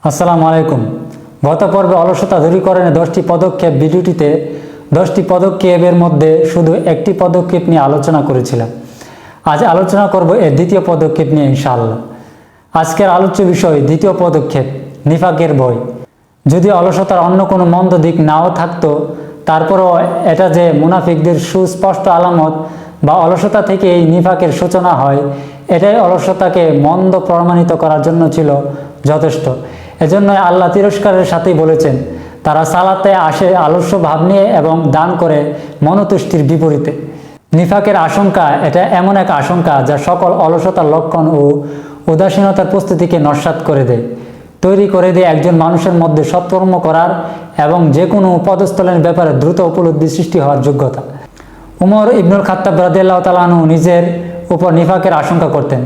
আসসালামু আলাইকুম। গত পর্বে অলসতা দূরীকরণে 10টি পদক্ষেপ ভিডিওটিতে 10টি পদক্ষেপের মধ্যে শুধু একটি পদক্ষেপ নিয়ে আলোচনা করেছিলাম। আজ আলোচনা করব এর দ্বিতীয় পদক্ষেপ নিয়ে ইনশাআল্লাহ। আজকের আলোচ্য বিষয় দ্বিতীয় পদক্ষেপ, নিফাকের ভয়। যদি অলসতার অন্য কোনো মন্দ দিক নাও থাকতো, তারপরও এটা যে মুনাফিকদের সুস্পষ্ট আলামত বা অলসতা থেকে এই নিফাকের সূচনা হয়, এটাই অলসতাকে মন্দ প্রমাণিত করার জন্য ছিল যথেষ্ট। এজন্য আল্লাহ তিরস্কারের সাথেই বলেছেন, তারা সালাতে আসে আলস্য ভাব নিয়ে এবং দান করে মনতুষ্টির বিপরীতে। নিফাকের আশঙ্কা এটা এমন এক আশঙ্কা যা সকল অলসতার লক্ষণ ও উদাসীনতার প্রস্তুতিকে নস্যাৎ করে দেয়, তৈরি করে দেয় একজন মানুষের মধ্যে সৎকর্ম করার এবং যে কোনো পদস্থলের ব্যাপারে দ্রুত উপলব্ধি সৃষ্টি হওয়ার যোগ্যতা। উমর ইবনুল খাত্তাব রাদিয়াল্লাহু তাআলা আনহু নিজের উপর নিফাকের আশঙ্কা করতেন,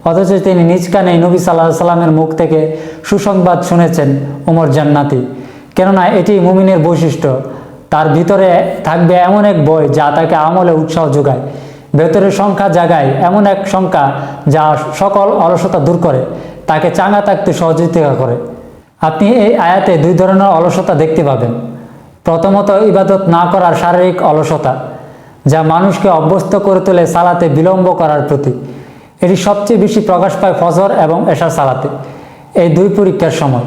অথচ তিনি নিজ কানে নবী সাল্লাল্লাহু আলাইহি সাল্লামের মুখ থেকে সুসংবাদ শুনেছেন উমর জান্নাতি। কেননা এটি মুমিনের বৈশিষ্ট্য, তার ভিতরে থাকবে এমন এক ভয় যা তাকে আমলে উৎসাহ যোগায়, ভেতরের সংখ্যা জাগায় এমন এক সংখ্যা যা সকল অলসতা দূর করে, তাকে চাঙ্গা থাকতে সহযোগিতা করে। আপনি এই আয়াতে দুই ধরনের অলসতা দেখতে পাবেন। প্রথমত, ইবাদত না করার শারীরিক অলসতা, যা মানুষকে অভ্যস্ত করে তোলে সালাতে বিলম্ব করার প্রতি। এটি সবচেয়ে বেশি প্রকাশ পায় ফজর এবং এশার সালাতে, এই দুই পরীক্ষার সময়।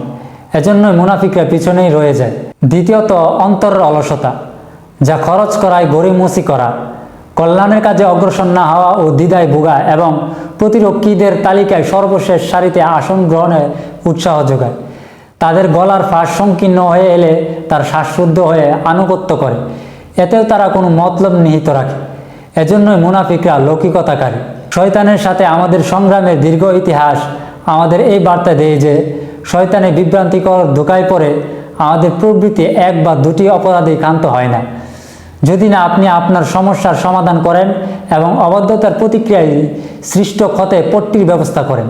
এজন্যই মুনাফিকরা পিছনেই রয়ে যায়। দ্বিতীয়ত, অন্তরের অলসতা, যা খরচ করায় গড়িমসি করা, কল্যাণের কাজে অগ্রসর না হওয়া ও দ্বিধায় ভোগা এবং প্রতিরক্ষীদের তালিকায় সর্বশেষ সারিতে আসন গ্রহণে উৎসাহ যোগায়। তাদের গলার ফাঁস সংকীর্ণ হয়ে এলে তার শ্বাসরুদ্ধ হয়ে আনুগত্য করে, এতেও তারা কোনো মতলব নিহিত রাখে। এজন্যই মুনাফিকরা লৌকিকতাকারী। শয়তানের সাথে আমাদের সংগ্রামের দীর্ঘ ইতিহাস আমাদের এই বার্তা দেয় যে শয়তানের বিভ্রান্তিকর ধোঁকায় পড়ে আমাদের প্রবৃত্তি এক বা দুটি অপরাধে ক্ষান্ত হয় না, যদি না আপনি আপনার সমস্যার সমাধান করেন এবং অবাধ্যতার প্রতিক্রিয়ায় সৃষ্ট ক্ষতে পট্টির ব্যবস্থা করেন।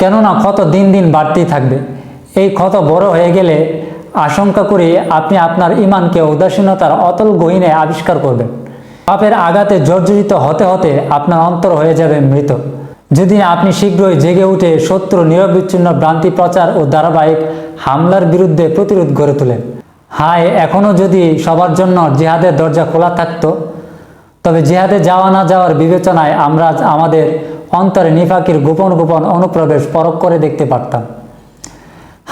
কেননা ক্ষত দিন দিন বাড়তেই থাকবে। এই ক্ষত বড় হয়ে গেলে আশঙ্কা করে আপনি আপনার ঈমানকে উদাসীনতার অতল গহীনে আবিষ্কার করবেন। পাপের আঘাতে জর্জরিত হতে হতে আপনার অন্তর হয়ে যাবে মৃত, যদি না আপনি শীঘ্রই জেগে উঠে শত্রু নিরবিচ্ছিন্ন ভ্রান্তি প্রচার ও ধারাবাহিক হামলার বিরুদ্ধে প্রতিরোধ গড়ে তোলেন। হায়, এখনও যদি সবার জন্য জিহাদের দরজা খোলা থাকতো, তবে জিহাদে যাওয়া না যাওয়ার বিবেচনায় আমরা আমাদের অন্তরে নিফাকের গোপন গোপন অনুপ্রবেশ পরখ করে দেখতে পারতাম।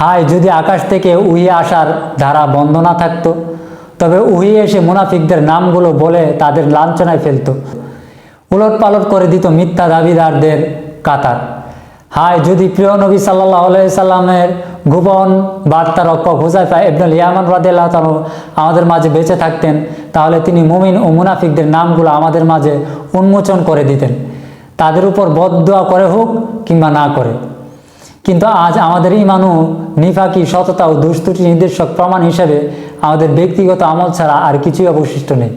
হায়, যদি আকাশ থেকে উহিয়ে আসার ধারা বন্ধ না থাকতো, তবে উহিয়ে এসে মুনাফিকদের নামগুলো বলে তাদের লাঞ্ছনায় ফেলত, উলট পালট করে দিত মিথ্যা দাবিদারদের কাতার। হায়, যদি প্রিয় নবী সাল্লাল্লাহু আলাইহি সাল্লামের গোপন বার্তা রক্ষক হুযায়ফা ইবনুল ইয়ামান রাদিয়াল্লাহু তাআলা আমাদের মাঝে বেঁচে থাকতেন, তাহলে তিনি মুমিন ও মুনাফিকদের নামগুলো আমাদের মাঝে উন্মোচন করে দিতেন, তাদের উপর বদদুয়া করে হোক কিংবা না করে। কিন্তু আজ আমাদের ঈমান ও নিফাকি সততা ও দুষ্ত্রুটি নির্দেশক প্রমাণ হিসেবে আমাদের ব্যক্তিগত আমল ছাড়া আর কিছুই অবশিষ্ট নেই।